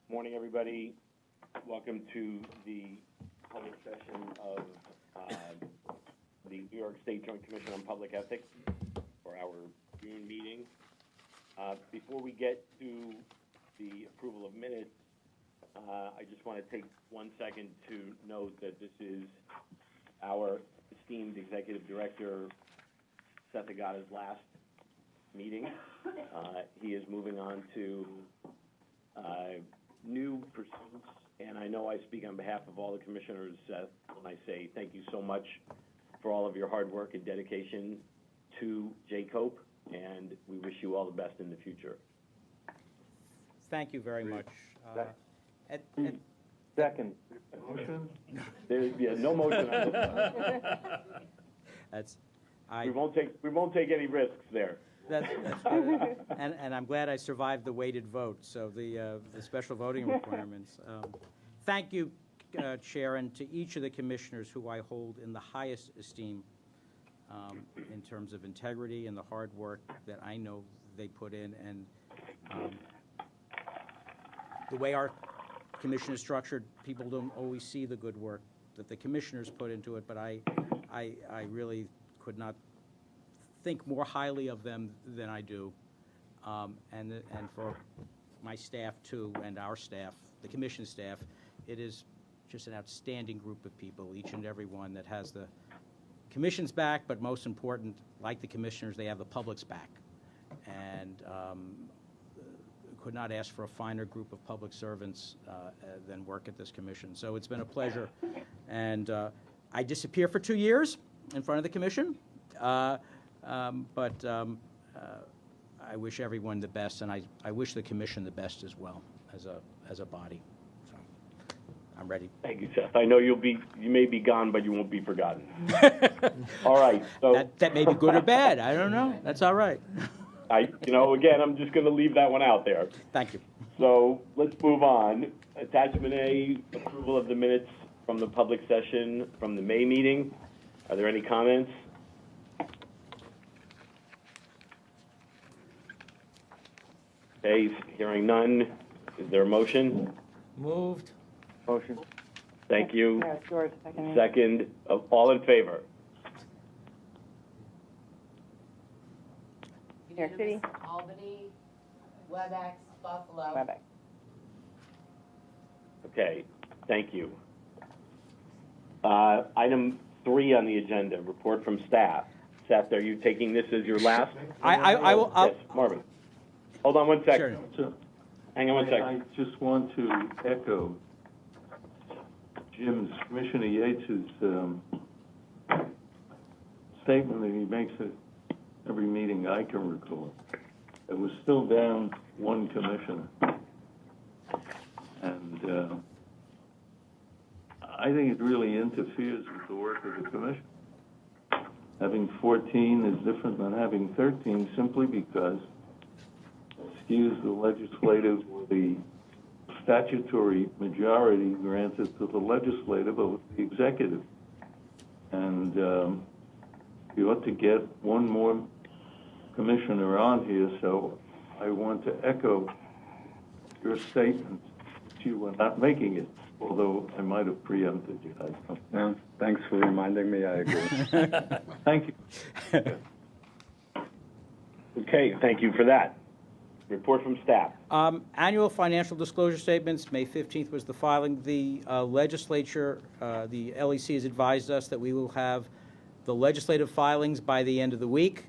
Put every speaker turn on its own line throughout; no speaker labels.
Morning, everybody. Welcome to the public session of the New York State Joint Commission on Public Ethics for our June meeting. Before we get to the approval of minutes, I just want to take 1 second to note that this is our esteemed Executive Director, Seth Agata's last meeting. He is moving on to new pursuits, and I know I speak on behalf of all the commissioners, Seth, when I say thank you so much for all of your hard work and dedication to JCOPE, and we wish you all the best in the future.
Thank you very much.
Second. Motion?
No motion on this. We won't take any risks there.
That's good. And I'm glad I survived the weighted vote, so the special voting requirements. Thank you, Chair, and to each of the commissioners who I hold in the highest esteem in terms of integrity and the hard work that I know they put in. And the way our commission is structured, people don't always see the good work that the commissioners put into it, but I really could not think more highly of them than I do, and for my staff too, and our staff, the commission staff, it is just an outstanding group of people, each and every one that has the commission's back, but most important, like the commissioners, they have the public's back, and could not ask for a finer group of public servants than work at this commission. So it's been a pleasure, and I disappear for 2 years in front of the commission. But I wish everyone the best, and I wish the commission the best as well as a body. So I'm ready.
Thank you, Seth. I know you may be gone, but you won't be forgotten. All right. So
that may be good or bad. I don't know. That's all right.
Again, I'm just going to leave that one out there.
Thank you.
So let's move on. Attachment A, approval of the minutes from the public session from the May meeting. Are there any comments? Okay, hearing none. Is there a motion?
Moved. Motion.
Thank you.
George, second.
Second. All in favor?
New York City.
Albany, WebEx, Buffalo.
Bye-bye.
Okay, thank you. Item 3 on the agenda, report from staff. Seth, are you taking this as your last?
I will.
Yes, Marvin. Hold on 1 second.
Sure.
Hang on 1 second.
I just want to echo Commissioner Yates's statement that he makes at every meeting I can recall. It was still down one commissioner. And I think it really interferes with the work of the commission. Having 14 is different than having 13 simply because skews the legislative or the statutory majority granted to the legislative over the executive. And you ought to get one more commissioner on here, so I want to echo your statement that you were not making it, although I might have preempted you.
Thanks for reminding me. I agree.
Thank you.
Okay, thank you for that. Report from staff.
Annual financial disclosure statements, May 15th was the filing. The legislature, the LEC has advised us that we will have the legislative filings by the end of the week,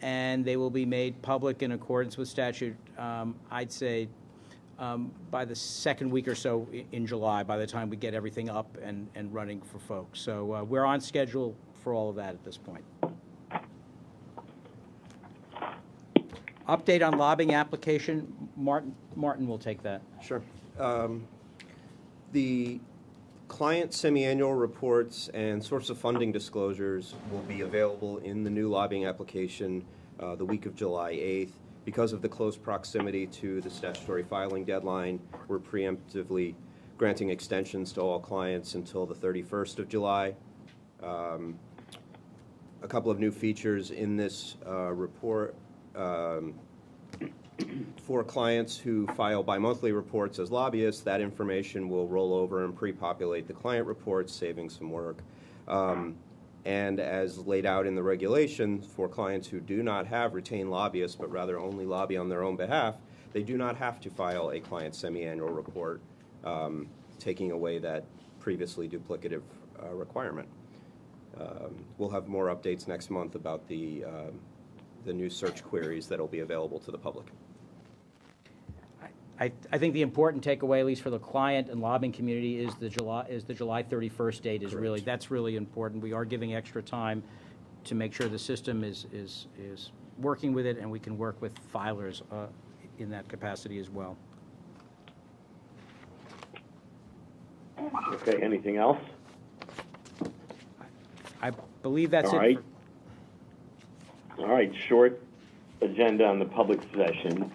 and they will be made public in accordance with statute, I'd say, by the second week or so in July, by the time we get everything up and running for folks. So we're on schedule for all of that at this point. Update on lobbying application. Martin will take that.
Sure. The client semi-annual reports and source of funding disclosures will be available in the new lobbying application the week of July 8th. Because of the close proximity to the statutory filing deadline, we're preemptively granting extensions to all clients until the 31st of July. A couple of new features in this report For clients who file bi-monthly reports as lobbyists, that information will roll over and pre-populate the client reports, saving some work. And as laid out in the regulation, for clients who do not have retained lobbyists, but rather only lobby on their own behalf, they do not have to file a client semi-annual report, taking away that previously duplicative requirement. We'll have more updates next month about the new search queries that will be available to the public.
I think the important takeaway, at least for the client and lobbying community, is the July 31st date is really, that's really important. We are giving extra time to make sure the system is working with it, and we can work with filers in that capacity as well.
Okay, anything else?
I believe that's
All
it.
right. All right, short agenda on the public session.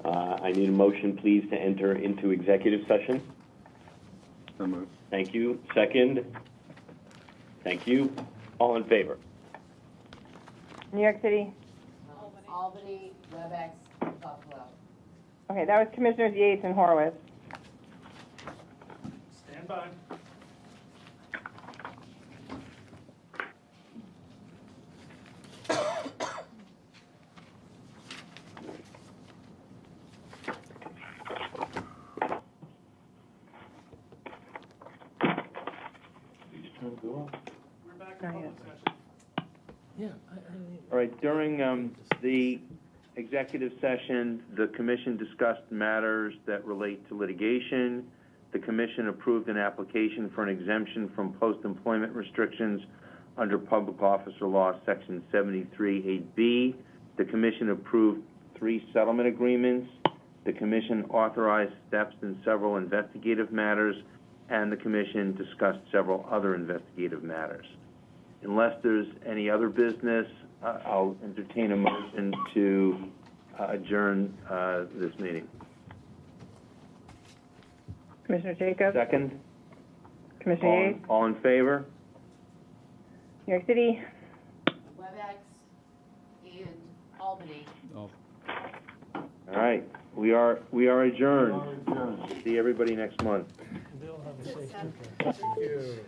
I need a motion, please, to enter into executive session.
So moved.
Thank you. Second? Thank you. All in favor?
New York City.
Albany, WebEx, Buffalo.
Okay, that was Commissioners Yates and Horowitz.
Stand by.
All right, during the executive session, the commission discussed matters that relate to litigation. The commission approved an application for an exemption from post-employment restrictions under Public Officer Law, Section 73(8)B. The commission approved 3 settlement agreements. The commission authorized steps in several investigative matters, and the commission discussed several other investigative matters. Unless there's any other business, I'll entertain a motion to adjourn this meeting.
Commissioner Jacobs.
Second?
Commissioner Yates.
All in favor?
New York City.
WebEx and Albany.
Oh.
All right, we are adjourned. See everybody next month.
They'll have a safe trip. Thank you.